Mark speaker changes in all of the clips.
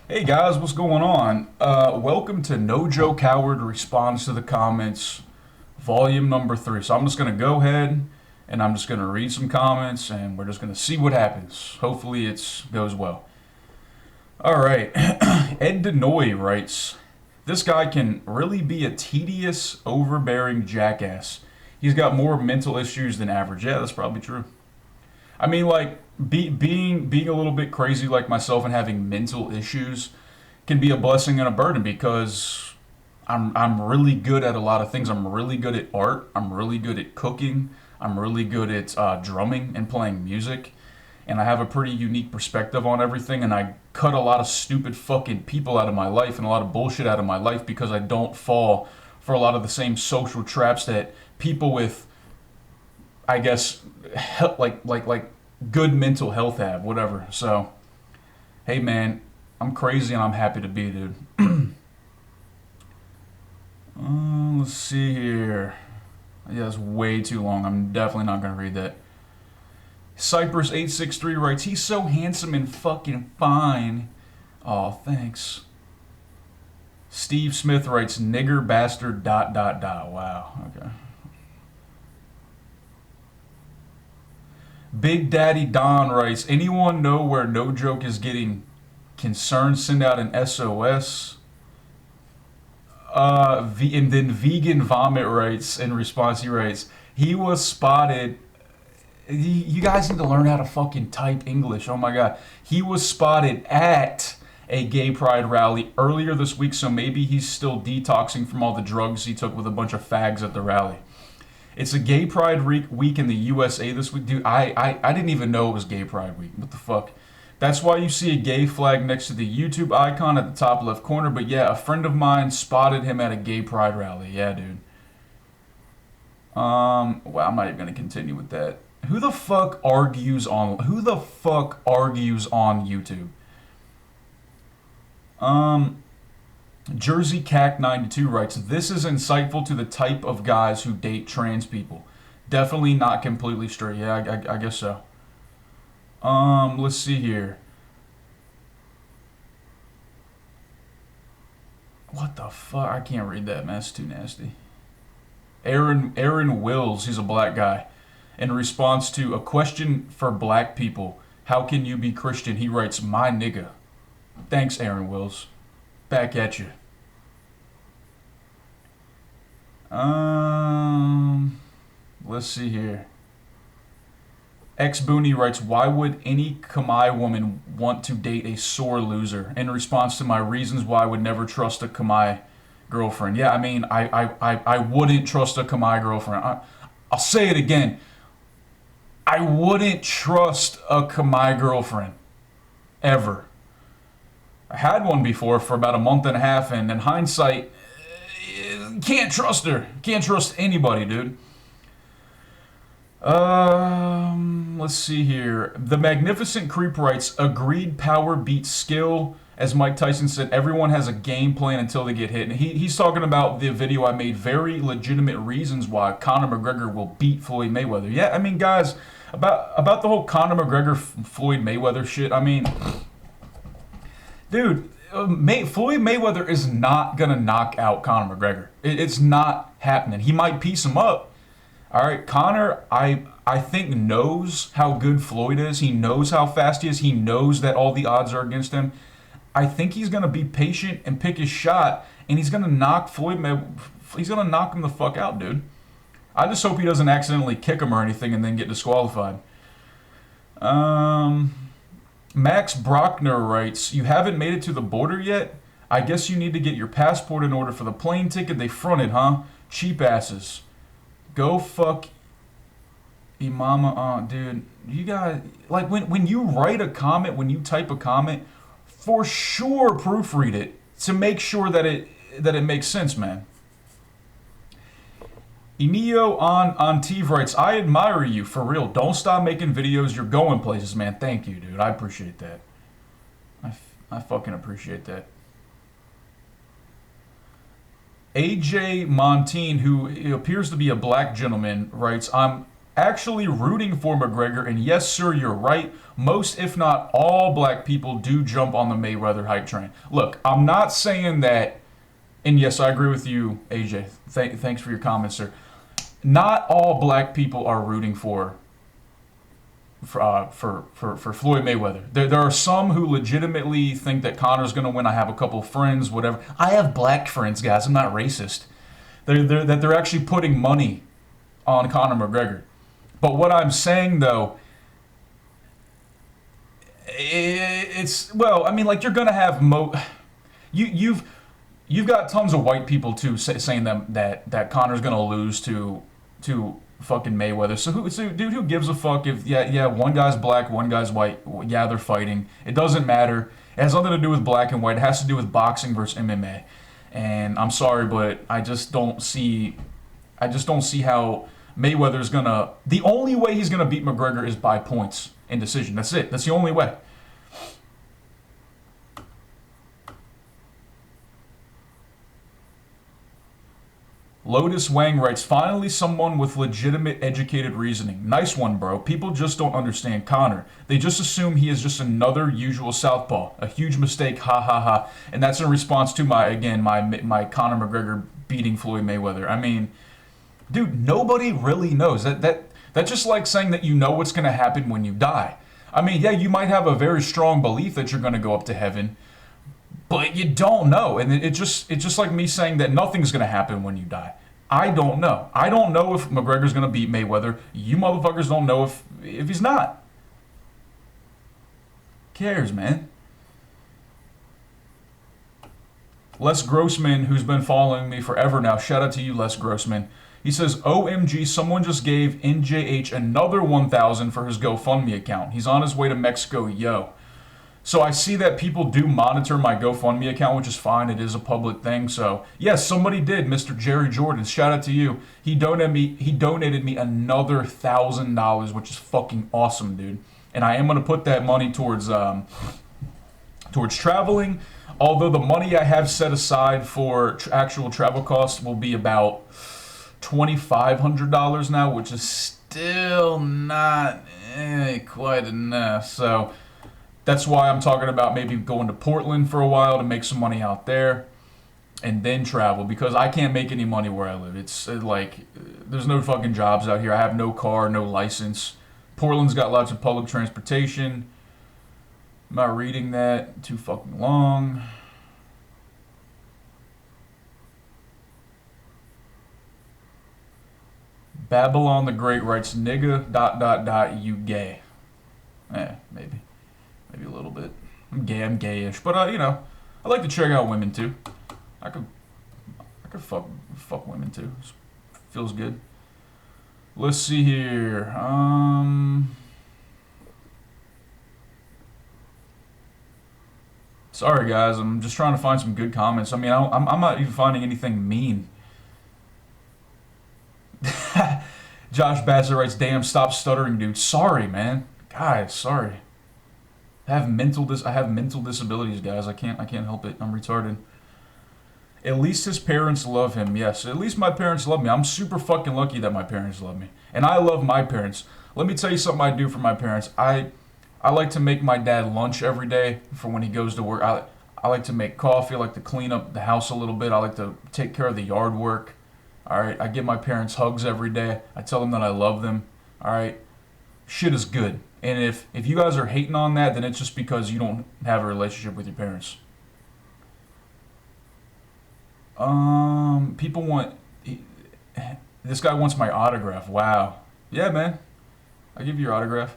Speaker 1: Hey guys, what's going on? Welcome to No Joe Coward Responds to the Comments, volume number 3. So I'm just going to go ahead and I'm just going to read some comments and we're just going to see what happens. Hopefully it goes well. All right. Ed Denoy writes, this guy can really be a tedious, overbearing jackass. He's got more mental issues than average. Yeah, that's probably true. I mean, like being a little bit crazy like myself and having mental issues can be a blessing and a burden because I'm really good at a lot of things. I'm really good at art. I'm really good at cooking. I'm really good at drumming and playing music. And I have a pretty unique perspective on everything. And I cut a lot of stupid fucking people out of my life and a lot of bullshit out of my life because I don't fall for a lot of the same social traps that people with, I guess, like good mental health have, whatever. So, hey man, I'm crazy and I'm happy to be, dude. Let's see here. Yeah, that's way too long. I'm definitely not gonna read that. Cypress863 writes, he's so handsome and fucking fine. Aw, thanks. Steve Smith writes, nigger bastard dot dot dot. Wow, okay. Big Daddy Don writes, anyone know where No Joke is getting concerned? Send out an SOS. And then Vegan Vomit writes, in response, he writes, he was spotted. You guys need to learn how to fucking type English. Oh my god. He was spotted at a gay pride rally earlier this week, so maybe he's still detoxing from all the drugs he took with a bunch of fags at the rally. It's a gay pride week in the USA this week. Dude, I didn't even know it was gay pride week. What the fuck? That's why you see a gay flag next to the YouTube icon at the top left corner. But yeah, a friend of mine spotted him at a gay pride rally. Yeah, dude. Well, I'm not even gonna continue with that. Who the fuck argues on YouTube? Jersey Cac 92 writes, this is insightful to the type of guys who date trans people. Definitely not completely straight. Yeah, I guess so. Let's see here. What the fuck? I can't read that, man. That's too nasty. Aaron Wills, he's a black guy. In response to a question for black people, how can you be Christian? He writes, my nigga. Thanks, Aaron Wills. Back at you. Let's see here. X Booney writes, why would any Khmer woman want to date a sore loser? In response to my reasons why I would never trust a Khmer girlfriend. Yeah, I mean, I wouldn't trust a Khmer girlfriend. I'll say it again. I wouldn't trust a Khmer girlfriend. Ever. I had one before for about a month and a half, and in hindsight, can't trust her. Can't trust anybody, dude. Let's see here. The Magnificent Creep writes, agreed, power beats skill. As Mike Tyson said, everyone has a game plan until they get hit. And he's talking about the video I made, very legitimate reasons why Conor McGregor will beat Floyd Mayweather. Yeah, I mean, guys, about the whole Conor McGregor Floyd Mayweather shit, I mean, dude, Floyd Mayweather is not going to knock out Conor McGregor. It's not happening. He might piece him up. All right, Conor, I think knows how good Floyd is. He knows how fast he is. He knows that all the odds are against him. I think he's going to be patient and pick his shot, and he's going to knock he's going to knock him the fuck out, dude. I just hope he doesn't accidentally kick him or anything and then get disqualified. Max Brockner writes, you haven't made it to the border yet? I guess you need to get your passport in order for the plane ticket they fronted, huh? Cheap asses. Go fuck Imama, dude. You guys, like, when you write a comment, when you type a comment, for sure proofread it to make sure that it makes sense, man. Enio on Teve writes, I admire you, for real. Don't stop making videos. You're going places, man. Thank you, dude. I appreciate that. I fucking appreciate that. AJ Montine, who appears to be a black gentleman, writes, I'm actually rooting for McGregor. And yes, sir, you're right. Most, if not all, black people do jump on the Mayweather hype train. Look, I'm not saying that, and yes, I agree with you, AJ. Thanks for your comments, sir. Not all black people are rooting for Floyd Mayweather. There are some who legitimately think that Conor's going to win. I have a couple of friends, whatever. I have black friends, guys. I'm not racist. They're actually putting money on Conor McGregor. But what I'm saying, though, it's, well, I mean, like, you're going to have you've got tons of white people too saying that Conor's going to lose to fucking Mayweather. So dude, who gives a fuck if one guy's black, one guy's white? Yeah, they're fighting. It doesn't matter. It has nothing to do with black and white. It has to do with boxing versus MMA. And I'm sorry, but I just don't see how Mayweather's gonna. The only way he's gonna beat McGregor is by points in decision. That's it. That's the only way. Lotus Wang writes, finally someone with legitimate educated reasoning. Nice one, bro. People just don't understand Conor. They just assume he is just another usual southpaw. A huge mistake, ha ha ha. And that's in response to my Conor McGregor beating Floyd Mayweather. I mean, dude, nobody really knows. That's just like saying that you know what's going to happen when you die. I mean, yeah, you might have a very strong belief that you're going to go up to heaven, but you don't know. And it's just like me saying that nothing's going to happen when you die. I don't know. I don't know if McGregor's going to beat Mayweather. You motherfuckers don't know if he's not. Who cares, man? Les Grossman, who's been following me forever now. Shout out to you, Les Grossman. He says, OMG, someone just gave NJH another $1,000 for his GoFundMe account. He's on his way to Mexico, yo. So I see that people do monitor my GoFundMe account, which is fine. It is a public thing. So yes, somebody did. Mr. Jerry Jordan, shout out to you. He donated me another $1,000, which is fucking awesome, dude. And I am gonna put that money towards traveling. Although the money I have set aside for actual travel costs will be about $2,500 now, which is still not quite enough. So that's why I'm talking about maybe going to Portland for a while to make some money out there and then travel, because I can't make any money where I live. It's like there's no fucking jobs out here. I have no car, no license. Portland's got lots of public transportation. I'm not reading that. Too fucking long. Babylon the Great writes, nigga ... you gay. Maybe a little bit. I'm gayish, but I like to check out women too. I could fuck women too. Feels good. Let's see here. Sorry guys, I'm just trying to find some good comments. I mean, I'm not even finding anything mean. Josh Bassett writes, damn, stop stuttering, dude. Sorry, man. Guys, sorry. I have mental disabilities, guys. I can't help it. I'm retarded. At least his parents love him. Yes, at least my parents love me. I'm super fucking lucky that my parents love me. And I love my parents. Let me tell you something I do for my parents. I like to make my dad lunch every day for when he goes to work. I like to make coffee. I like to clean up the house a little bit. I like to take care of the yard work. All right, I give my parents hugs every day. I tell them that I love them. All right, shit is good. And if you guys are hating on that, then it's just because you don't have a relationship with your parents. People want... This guy wants my autograph. Wow. Yeah, man. I'll give you your autograph.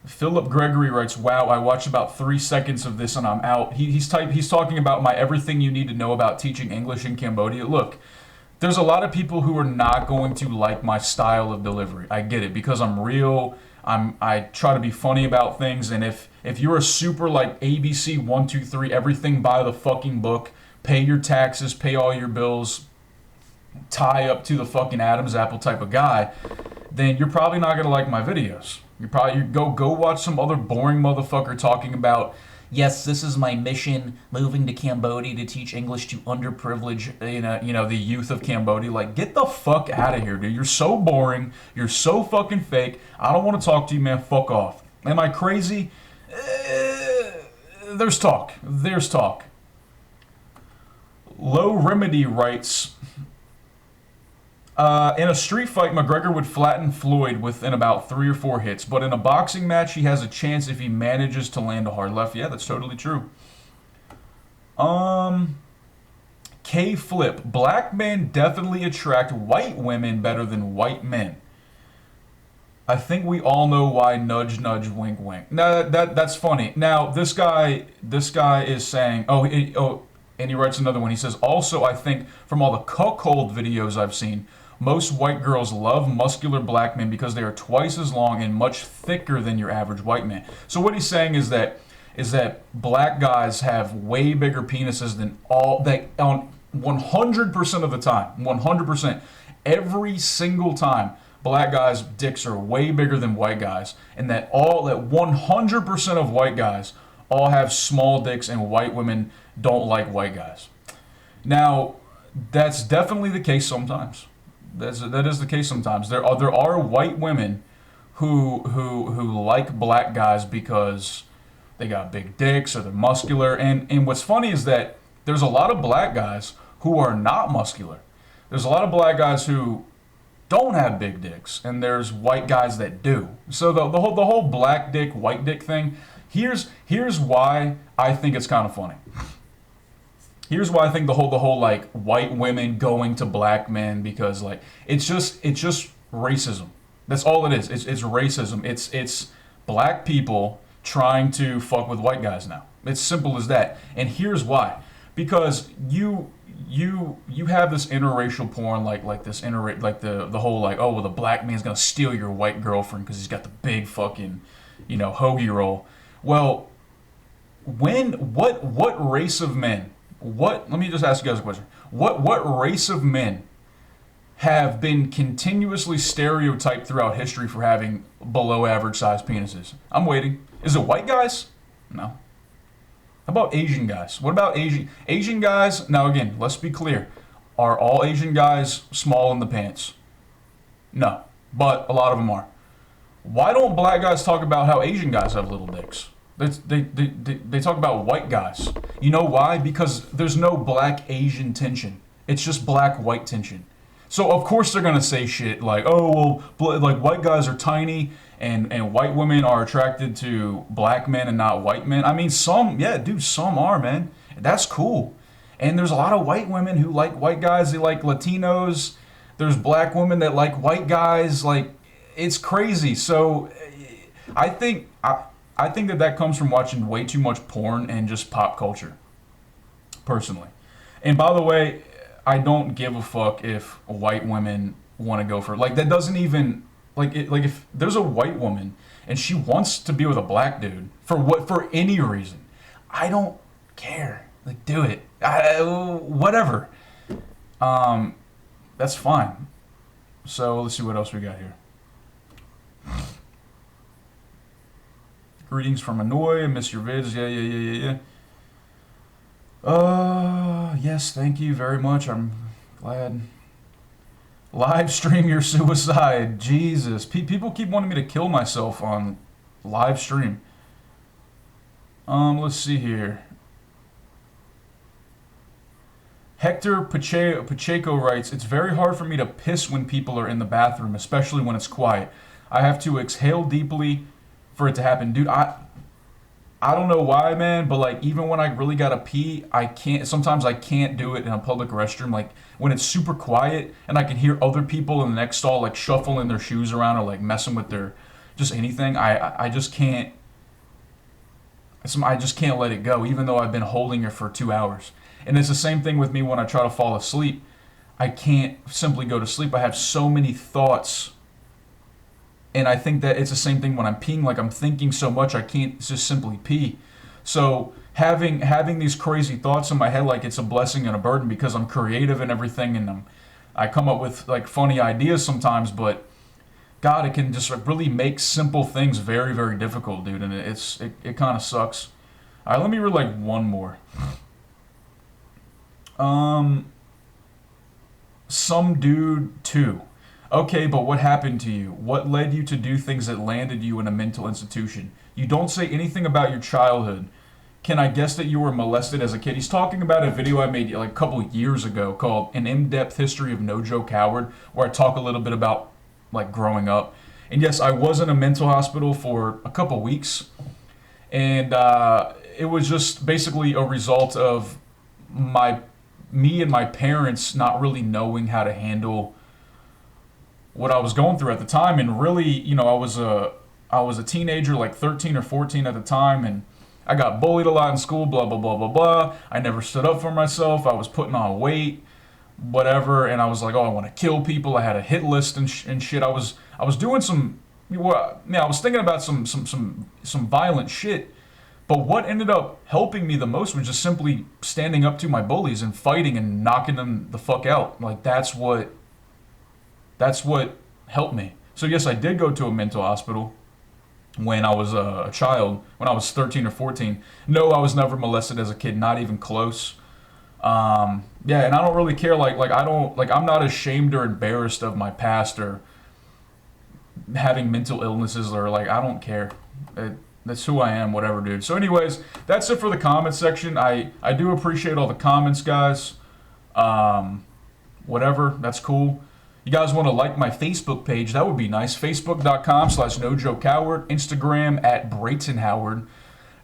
Speaker 1: Philip Gregory writes, wow, I watched about 3 seconds of this and I'm out. He's talking about my everything you need to know about teaching English in Cambodia. Look, there's a lot of people who are not going to like my style of delivery. I get it, because I'm real. I try to be funny about things, and if you're a super like ABC 1, 2, 3, everything by the fucking book, pay your taxes, pay all your bills, tie up to the fucking Adam's apple type of guy, then you're probably not gonna like my videos. You go watch some other boring motherfucker talking about, yes, this is my mission, moving to Cambodia to teach English to underprivileged, the youth of Cambodia. Like, get the fuck out of here, dude. You're so boring. You're so fucking fake. I don't want to talk to you, man. Fuck off. Am I crazy? There's talk. There's talk. Low Remedy writes, in a street fight, McGregor would flatten Floyd within about 3 or 4 hits, but in a boxing match, he has a chance if he manages to land a hard left. Yeah, that's totally true. K Flip, black men definitely attract white women better than white men. I think we all know why. Nudge, nudge, wink, wink. Now that's funny. Now this guy is saying, and he writes another one. He says, also, I think from all the cuckold videos I've seen, most white girls love muscular black men because they are twice as long and much thicker than your average white man. So what he's saying is that black guys have way bigger penises than on 100% of the time. 100%. Every single time, black guys' dicks are way bigger than white guys, and that 100% of white guys all have small dicks, and white women don't like white guys. Now, that's definitely the case sometimes. That is the case sometimes. There are white women who like black guys because they got big dicks or they're muscular. And what's funny is that there's a lot of black guys who are not muscular. There's a lot of black guys who don't have big dicks, and there's white guys that do. So the whole black dick, white dick thing. Here's why I think it's kind of funny. Here's why I think the whole like white women going to black men, because like it's just racism. That's all it is. It's racism. It's black people trying to fuck with white guys now. It's simple as that. And here's why. Because you have this interracial porn, like this the whole like, oh well, the black man's gonna steal your white girlfriend because he's got the big fucking hoagie roll. Well, what race of men? Let me just ask you guys a question. What race of men have been continuously stereotyped throughout history for having below average sized penises? I'm waiting. Is it white guys? No. How about Asian guys? What about Asian guys? Now again, let's be clear. Are all Asian guys small in the pants? No, but a lot of them are. Why don't black guys talk about how Asian guys have little dicks? They talk about white guys. You know why? Because there's no black-Asian tension. It's just black-white tension. So of course they're gonna say shit like, oh well, like white guys are tiny and white women are attracted to black men and not white men. I mean, some are, man. That's cool. And there's a lot of white women who like white guys. They like Latinos. There's black women that like white guys. Like, it's crazy. So I think that comes from watching way too much porn and just pop culture, personally. And by the way, I don't give a fuck if white women want to go for, like, that doesn't even, like if there's a white woman and she wants to be with a black dude for any reason, I don't care. Like, do it. Whatever. That's fine. So let's see what else we got here. Greetings from Hanoi. I miss your vids. Yeah. Yes, thank you very much. I'm glad. Live stream your suicide. Jesus. People keep wanting me to kill myself on live stream. Let's see here. Hector Pacheco writes, it's very hard for me to piss when people are in the bathroom, especially when it's quiet. I have to exhale deeply for it to happen. Dude, I don't know why, man, but like even when I really gotta pee, sometimes I can't do it in a public restroom. Like when it's super quiet and I can hear other people in the next stall like shuffling their shoes around or like messing with their just anything, I just can't let it go, even though I've been holding it for 2 hours. And it's the same thing with me when I try to fall asleep. I can't simply go to sleep. I have so many thoughts. And I think that it's the same thing when I'm peeing. Like I'm thinking so much I can't just simply pee. So having these crazy thoughts in my head, like it's a blessing and a burden because I'm creative and everything, and I come up with like funny ideas sometimes. But God, it can just really make simple things very, very difficult, dude. And it kind of sucks. All right, let me read like one more. Um, some dude too. Okay, but what happened to you? What led you to do things that landed you in a mental institution? You don't say anything about your childhood. Can I guess that you were molested as a kid? He's talking about a video I made like a couple years ago called An In-Depth History of No Joe Coward, where I talk a little bit about like growing up. And yes, I was in a mental hospital for a couple weeks. And it was just basically a result of my me and my parents not really knowing how to handle what I was going through at the time. And really, I was a teenager, like 13 or 14 at the time, and I got bullied a lot in school, blah blah blah blah blah. I never stood up for myself. I was putting on weight, whatever, and I was like, oh, I want to kill people. I had a hit list and shit. I was doing some, well, yeah, I was thinking about some violent shit. But what ended up helping me the most was just simply standing up to my bullies and fighting and knocking them the fuck out. Like that's what helped me. So yes, I did go to a mental hospital when I was a child, when I was 13 or 14. No, I was never molested as a kid, not even close. Yeah, and I don't really care. I'm not ashamed or embarrassed of my past or having mental illnesses, or like, I don't care. That's who I am, whatever, dude. So, anyways, that's it for the comment section. I do appreciate all the comments, guys. Whatever, that's cool. You guys want to like my Facebook page? That would be nice. Facebook.com/NoJoeCoward. Instagram @BraytonHoward.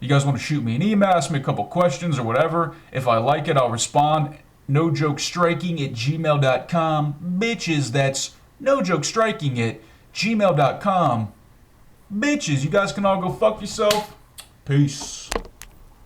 Speaker 1: You guys want to shoot me an email, ask me a couple questions or whatever. If I like it, I'll respond. NoJokeStriking@gmail.com. Bitches, that's NoJokeStriking@gmail.com. Bitches, you guys can all go fuck yourself. Peace.